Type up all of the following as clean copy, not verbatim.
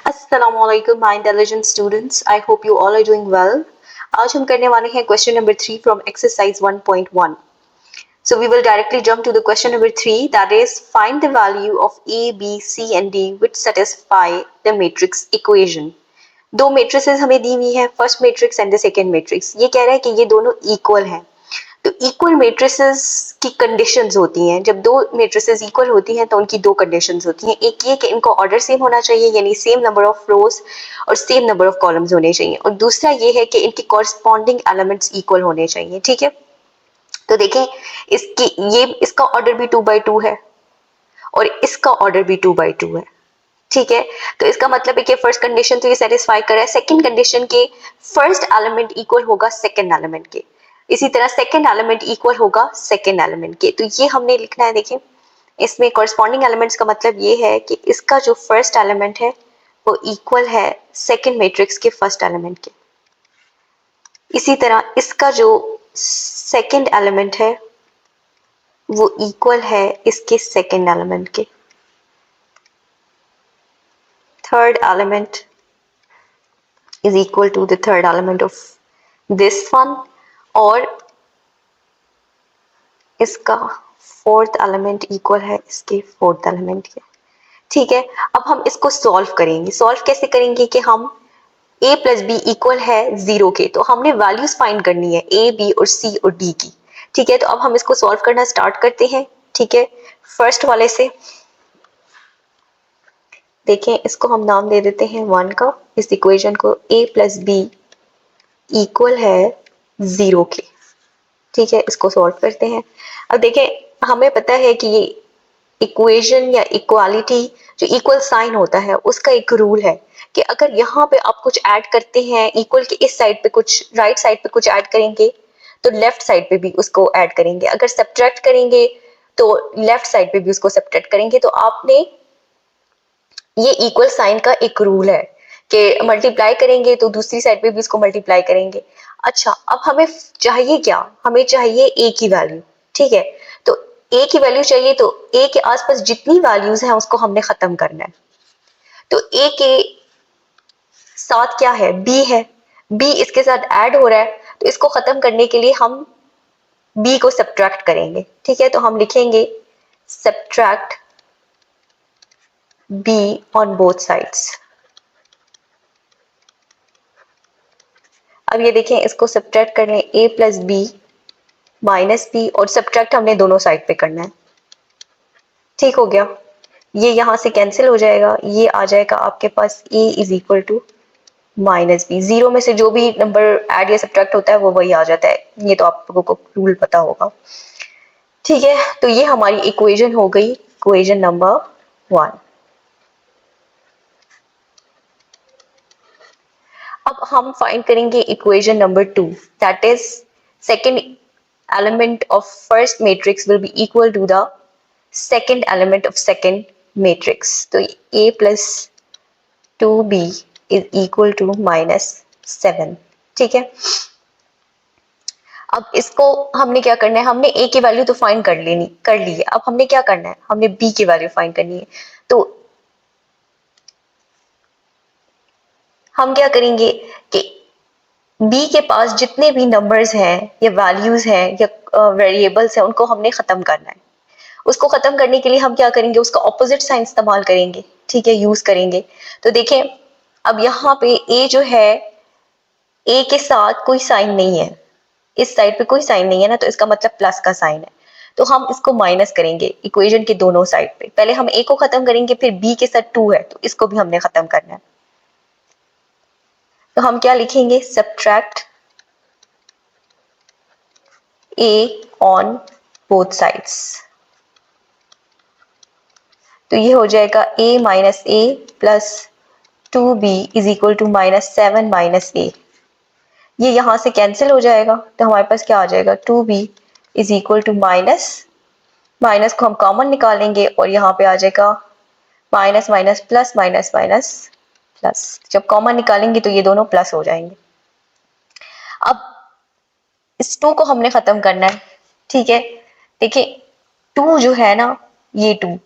Assalamualaikum my intelligent students. I hope you all are doing well. आज हम करने वाले हैं question number 3 from exercise 1.1. So we will directly jump to the question number 3, that is find the value of A, B, C and D which satisfy the matrix equation. दो matrices हमें दी हुई है, first matrix and the second matrix. ये कह रहा है कि ये दोनों equal हैं. तो इक्वल मेट्रिसेस की कंडीशंस होती हैं. जब दो मेट्रिसेस इक्वल होती हैं तो उनकी दो कंडीशंस होती हैं. एक ये कि इनको ऑर्डर सेम होना चाहिए, यानी सेम नंबर ऑफ रोज और सेम नंबर ऑफ कॉलम्स होने चाहिए. और दूसरा ये है कि इनके कॉरस्पॉन्डिंग एलिमेंट्स इक्वल होने चाहिए. ठीक है, तो देखें इसका ऑर्डर भी 2 by 2 है और इसका ऑर्डर भी 2 by 2 है. ठीक है, तो इसका मतलब है कि फर्स्ट कंडीशन तो ये सेटिस्फाई कर रहा है. सेकंड कंडीशन के फर्स्ट एलिमेंट इक्वल होगा सेकंड एलिमेंट के, इसी तरह सेकंड एलिमेंट इक्वल होगा सेकंड एलिमेंट के. तो ये हमने लिखना है. देखें, इसमें कॉरस्पॉन्डिंग एलिमेंट्स का मतलब ये है कि इसका जो फर्स्ट एलिमेंट है वो इक्वल है सेकंड मैट्रिक्स के फर्स्ट एलिमेंट के. इसी तरह इसका जो सेकंड एलिमेंट है वो इक्वल है इसके सेकंड एलिमेंट के. Third element is equal to the third element of this one और इसका फोर्थ एलिमेंट इक्वल है इसके फोर्थ एलिमेंट के. ठीक है, अब हम इसको सॉल्व करेंगे. सॉल्व कैसे करेंगे कि हम a प्लस बी इक्वल है 0 के, तो हमने वैल्यूज फाइंड करनी है a, b और c और d की. ठीक है, तो अब हम इसको सॉल्व करना स्टार्ट करते हैं. ठीक है, फर्स्ट वाले से देखें, इसको हम नाम दे देते हैं 1 का. इस इक्वेशन को a प्लस बी इक्वल है 0 के. ठीक है, इसको सॉल्व करते हैं. अब देखें, हमें पता है कि ये इक्वेशन या इक्वालिटी जो इक्वल साइन होता है उसका एक रूल है कि अगर यहाँ पे आप कुछ ऐड करते हैं इक्वल के इस साइड पे कुछ, राइट साइड पे कुछ ऐड करेंगे तो लेफ्ट साइड पे भी उसको ऐड करेंगे. अगर सब्ट्रैक्ट करेंगे तो लेफ्ट साइड पे भी उसको सब्ट्रैक्ट करेंगे. तो आपने, ये इक्वल साइन का एक रूल है कि मल्टीप्लाई करेंगे तो दूसरी साइड पे भी इसको मल्टीप्लाई करेंगे. अच्छा, अब हमें चाहिए क्या? हमें चाहिए ए की वैल्यू. ठीक है, तो ए की वैल्यू चाहिए, तो ए के आसपास जितनी वैल्यूज हैं उसको हमने खत्म करना है. तो ए के साथ क्या है? बी है. बी इसके साथ ऐड हो रहा है, तो इसको खत्म करने के लिए हम बी को सब्ट्रैक्ट करेंगे. ठीक है, तो हम लिखेंगे subtract B on both sides. अब ये देखें, इसको सब्ट्रैक्ट कर लें, a plus B minus B, और सब्ट्रैक्ट हमने दोनों साइड पे करना है. ठीक हो गया, ये यहाँ से कैंसिल हो जाएगा, ये आ जाएगा आपके पास a is equal to minus B. Zero में से जो भी नंबर ऐड या सब्ट्रैक्ट होता है वो वही आ जाता है. ये तो आप लोगों को रूल पता होगा. ठीक है, तो ये हमारी इक्वेशन हो गई, इक्वेशन नंबर 1. अब हम फाइंड करेंगे equation number 2, that is second element of first matrix will be equal to the second element of second matrix. तो a plus 2b is equal to -7. ठीक है, अब इसको हमने क्या करना है? हमने a की वैल्यू तो फाइंड कर ली है. अब हमने क्या करना है? हमने b की वैल्यू फाइंड करनी है. तो हम क्या करेंगे कि b के पास जितने भी नंबर्स हैं या वैल्यूज हैं या वेरिएबल्स हैं उनको हमने खत्म करना है. उसको खत्म करने के लिए हम क्या करेंगे? उसका ऑपोजिट साइन इस्तेमाल करेंगे. ठीक है, यूज करेंगे. तो देखें, अब यहाँ पे a जो है, a के साथ कोई साइन नहीं है, इस साइड पे कोई साइन नहीं है ना, तो इसका मतलब प्लस का साइन है. तो हम इसको माइनस करेंगे इक्वेशन के दोनों साइड पे. पहले हम a को खत्म करेंगे, फिर b के साथ 2 है तो इसको भी हमने खत्म करना है. तो हम क्या लिखेंगे? Subtract a on both sides. तो ये हो जाएगा a minus a plus 2b is equal to -7 minus a. ये यहाँ से कैंसिल हो जाएगा, तो हमारे पास क्या आ जाएगा? 2b is equal to minus को हम कॉमन निकालेंगे और यहाँ पे आ जाएगा minus minus plus minus minus plus. जब कॉमन निकालेंगे तो ये दोनों प्लस हो जाएंगे. अब इस 2 को हमने खत्म करना है. ठीक है, देखिए 2 जो है ना, ये 2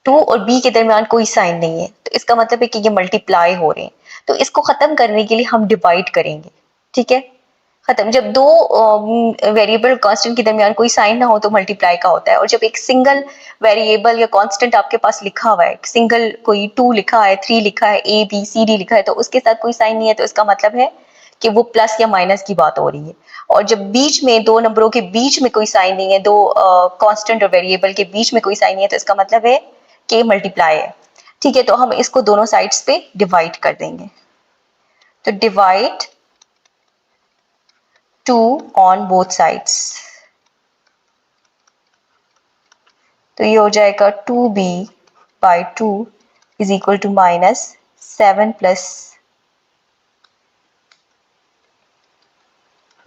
टू और बी के दरमियान कोई साइन नहीं है, तो इसका मतलब है कि ये मल्टीप्लाई हो रहे हैं। तो इसको खत्म करने के लिए हम डिवाइड करेंगे, ठीक है। खत्म, जब दो वेरिएबल कांस्टेंट के दरमियान कोई साइन ना हो तो मल्टीप्लाई का होता है, और जब एक सिंगल वेरिएबल या कांस्टेंट आपके पास लिखा हुआ है, सिंगल कोई 2 लिखा है, 3 लिखा है, ए बी सी डी लिखा है, तो उसके साथ कोई साइन नहीं है, तो इसका मतलब है कि वो प्लस या माइनस की बात हो रही है। और जब बीच में दो नंबरों के बीच में कोई साइन नहीं है, दो कांस्टेंट और वेरिएबल के बीच में कोई साइन नहीं है, तो इसका मतलब है कि मल्टीप्लाई है, ठीक है। तो हम इसको दोनों साइड्स पे डिवाइड कर देंगे, तो डिवाइड 2 ऑन बोथ साइड्स, तो ये हो जाएगा 2b by 2 is equal to minus 7 plus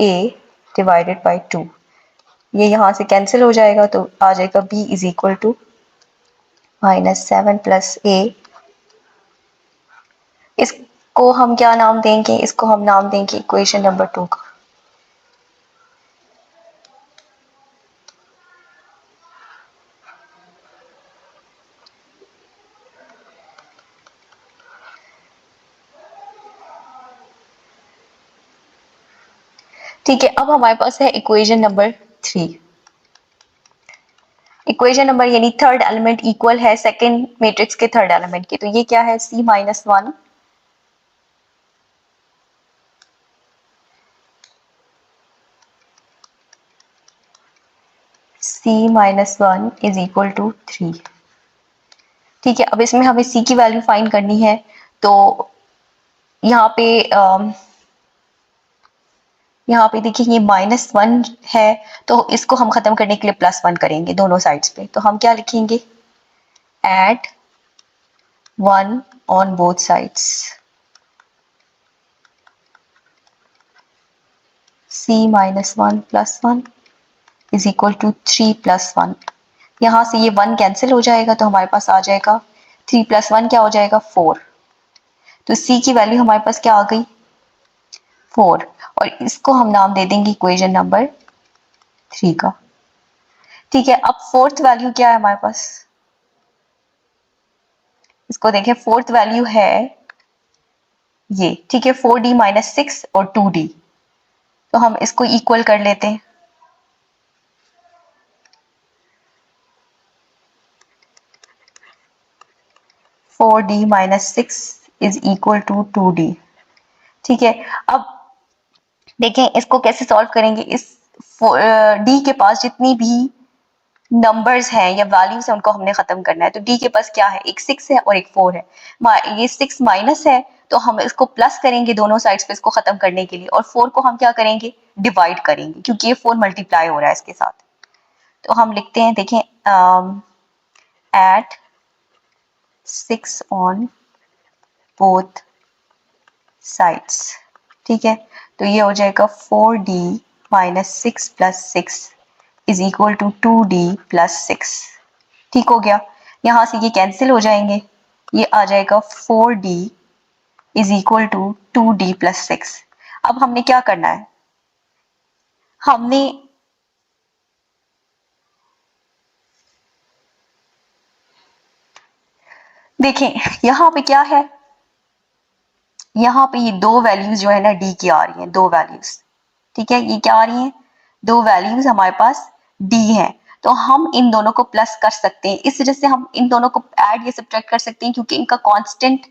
a divided by 2। ये यहाँ से कैंसिल हो जाएगा, तो आ जाएगा b is equal to minus 7 plus a। इसको हम क्या नाम देंगे, इसको हम नाम देंगे इक्वेशन नंबर 2 का। ठीक है, अब हमारे पास है इक्वेशन नंबर 3। इक्वेशन नंबर यानी थर्ड एलिमेंट इक्वल है सेकंड मैट्रिक्स के थर्ड एलिमेंट के, तो ये क्या है, c minus 1 is equal to 3। ठीक है, अब इसमें हमें c की वैल्यू फाइंड करनी है, तो यहाँ पे देखिए ये -1 है, तो इसको हम खत्म करने के लिए +1 करेंगे दोनों साइड्स पे। तो हम क्या लिखेंगे, add 1 on both sides, c minus 1 plus 1 is equal to 3 plus 1। यहाँ से ये 1 कैंसिल हो जाएगा, तो हमारे पास आ जाएगा 3 प्लस 1 क्या हो जाएगा, 4। तो c की वैल्यू हमारे पास क्या आ गई, 4, और इसको हम नाम दे देंगे इक्वेशन नंबर 3 का। ठीक है, अब फोर्थ वैल्यू क्या है हमारे पास, इसको देखें, फोर्थ वैल्यू है ये, ठीक है, 4d माइनस 6 और 2d, तो हम इसको इक्वल कर लेते हैं। Four D minus 6 is equal to 2d। ठीक है, अब देखें इसको कैसे सॉल्व करेंगे। इस डी के पास जितनी भी नंबर्स हैं या वैल्यूज हैं उनको हमने खत्म करना है। तो डी के पास क्या है, एक 6 है और एक 4 है। ये 6 माइनस है, तो हम इसको प्लस करेंगे दोनों साइड्स पे इसको खत्म करने के लिए, और 4 को हम क्या करेंगे, डिवाइड करेंगे, क्योंकि ये 4 मल्टीप्लाई हो रहा है इसके साथ। तो हम लिखते हैं, देखें, एट 6 ऑन बोथ साइड्स। ठीक है, तो ये हो जाएगा 4d minus 6 plus 6 is equal to 2d plus 6। ठीक हो गया, यहाँ से ये कैंसिल हो जाएंगे, ये आ जाएगा 4d is equal to 2d plus 6। अब हमने क्या करना है, हमने देखें यहाँ पे क्या है, यहाँ पे ये दो वैल्यूज जो है ना d की आ रही हैं, दो वैल्यूज। ठीक है, ये क्या आ रही हैं, दो वैल्यूज हमारे पास d हैं, तो हम इन दोनों को प्लस कर सकते हैं। इस वजह से हम इन दोनों को ऐड या सब्ट्रैक्ट कर सकते हैं, क्योंकि इनका कांस्टेंट,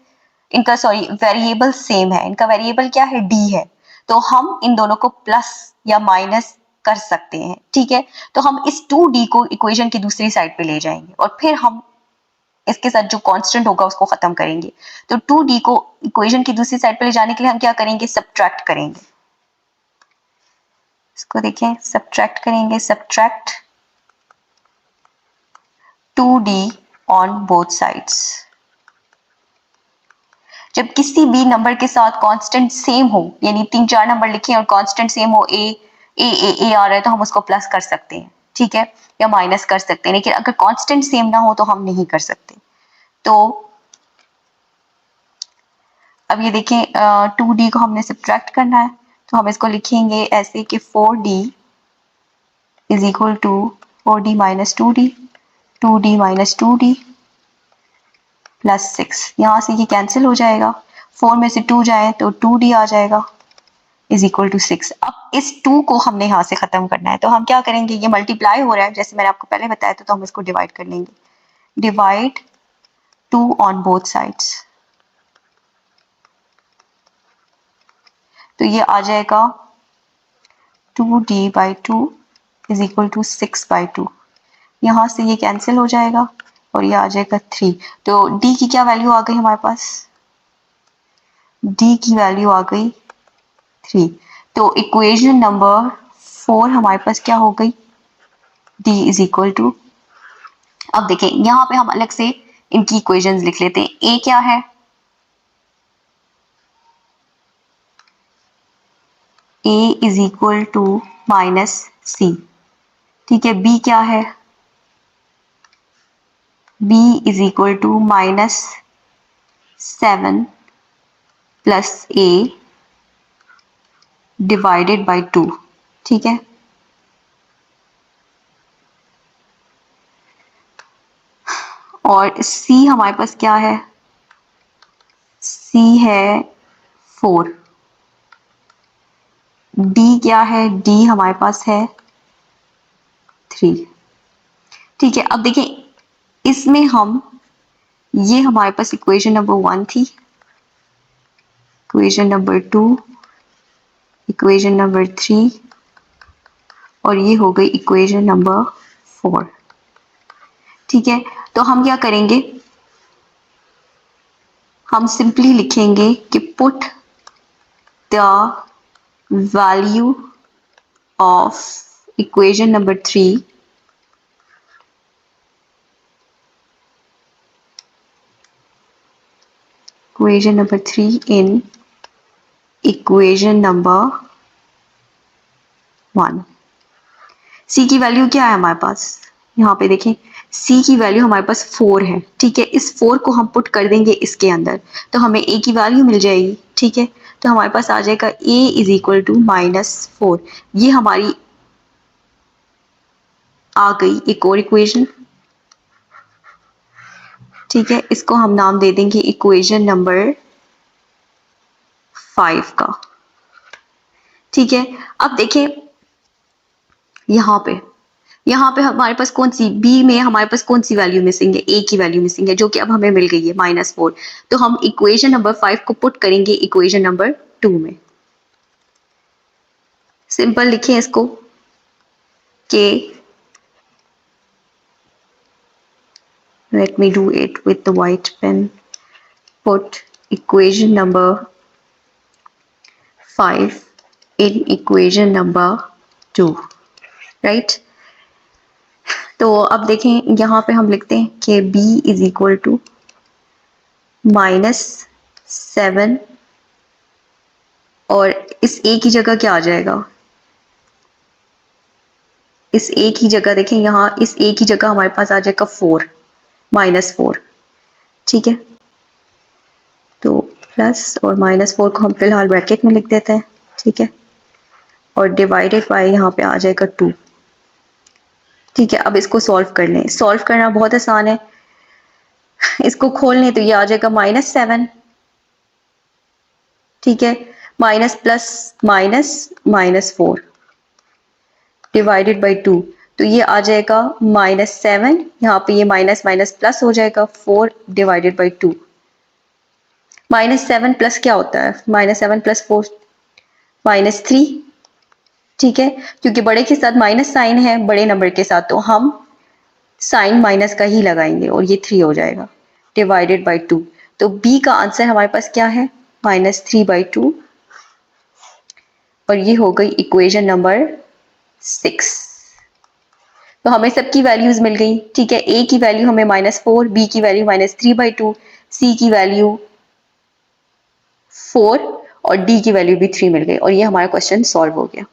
इनका सॉरी वेरिएबल सेम है। इनका वेरिएबल क्या है, d है, तो हम इन दोनों को प्लस या माइनस कर सकते हैं। ठीक है, तो हम इस 2d को इक्वेशन की दूसरी साइड पे ले जाएंगे, और फिर हम इसके साथ जो कांस्टेंट होगा उसको खत्म करेंगे। तो 2d को इक्वेशन की दूसरी साइड पे ले जाने के लिए हम क्या करेंगे, सब्ट्रैक्ट करेंगे। इसको देखें, सब्ट्रैक्ट करेंगे, subtract 2d on both sides. जब किसी भी नंबर के साथ कांस्टेंट सेम हो, यानी 3-4 नंबर लिखे और कांस्टेंट सेम हो, ए आ रहा है, तो हम उसको प्लस कर सकते हैं, ठीक है, या माइनस कर सकते हैं। लेकिन अगर कांस्टेंट सेम ना हो तो हम नहीं कर सकते। तो अब ये देखें, 2d को हमने सब्ट्रैक्ट करना है, तो हम इसको लिखेंगे ऐसे कि 4d is equal to 4d minus 2d, 2d minus 2d, +6, यहाँ से ये कैंसिल हो जाएगा, 4 में से 2 जाए तो 2d आ जाएगा इज इक्वल टू 6। अब इस 2 को हमने यहाँ से खत्म करना है, तो हम क्या करेंगे, ये मल्टीप्लाई हो रहा है जैसे मैंने आपको पहले बताया था, तो हम इसको डिवाइड कर लेंगे। डिवाइड 2 ऑन बोथ साइड्स, तो ये आ जाएगा 2d/2 इज इक्वल टू 6/2। यहाँ से ये कैंसिल हो जाएगा और ये आ जाएगा 3। तो d की क्या वैल्यू आ गई हमारे पास, d की वैल्यू आ गई 3। तो इक्वेशन नंबर 4 हमारे पास क्या हो गई, d इज इक्वल टू, अब देखें यहाँ पे हम अलग से इनकी इक्वेशंस लिख लेते हैं। a क्या है, a is equal to -c, ठीक है। b क्या है, b is equal to -7 plus a divided by 2, ठीक है। और c हमारे पास क्या है, c है 4। d क्या है, d हमारे पास है 3, ठीक है। अब देखिए इसमें हम, ये हमारे पास इक्वेशन नंबर 1 थी, इक्वेशन नंबर 2, इक्वेशन नंबर 3 और ये हो गई इक्वेशन नंबर 4, ठीक है। तो हम क्या करेंगे, हम सिंपली लिखेंगे कि put the value of equation number 3 equation number 3 in equation number 1। c की वैल्यू क्या है हमारे पास, यहाँ पे देखें c की वैल्यू हमारे पास 4 है, ठीक है। इस 4 को हम पुट कर देंगे इसके अंदर, तो हमें a की वैल्यू मिल जाएगी, ठीक है। तो हमारे पास आ जाएगा a इज इक्वल टू -4। ये हमारी आ गई एक और इक्वेशन, ठीक है। इसको हम नाम दे देंगे इक्वेशन नंबर 5 का, ठीक है। अब देखें यहाँ पे हमारे पास कौन सी, b में हमारे पास कौन सी वैल्यू मिसिंग है, a की वैल्यू मिसिंग है, जो कि अब हमें मिल गई है -4। तो हम इक्वेशन नंबर 5 को पुट करेंगे इक्वेशन नंबर 2 में। सिंपल लिखें इसको कि, let me do it with the white pen, put equation number 5 in equation number 2, right। तो अब देखें यहाँ पे हम लिखते हैं कि b इज इक्वल टू -7 और इस a की जगह क्या आ जाएगा, इस a की जगह देखें, यहाँ इस a की जगह हमारे पास आ जाएगा 4, -4, ठीक है। तो प्लस और -4 को हम फिलहाल ब्रैकेट में लिख देते हैं, ठीक है। और डिवाइडेड बाय यहाँ पे आ जाएगा 2, ठीक है। अब इसको सॉल्व कर लें, सॉल्व करना बहुत आसान है, इसको खोल लें तो ये आ जाएगा -7, ठीक है, माइनस प्लस -4 डिवाइडेड बाई 2, तो ये आ जाएगा -7, यहाँ पे ये माइनस माइनस प्लस हो जाएगा 4 डिवाइडेड बाई 2। -7 प्लस क्या होता है, -7 प्लस 4 -3, ठीक है। क्योंकि बड़े के साथ माइनस साइन है, बड़े नंबर के साथ, तो हम साइन माइनस का ही लगाएंगे और ये 3 हो जाएगा डिवाइडेड बाई 2। तो b का आंसर हमारे पास क्या है, -3/2, और ये हो गई इक्वेशन नंबर 6। तो हमें सबकी वैल्यूज मिल गई, ठीक है। a की वैल्यू हमें -4, b की वैल्यू -3/2, c की वैल्यू 4 और d की वैल्यू भी 3 मिल गई, और ये हमारा क्वेश्चन सॉल्व हो गया।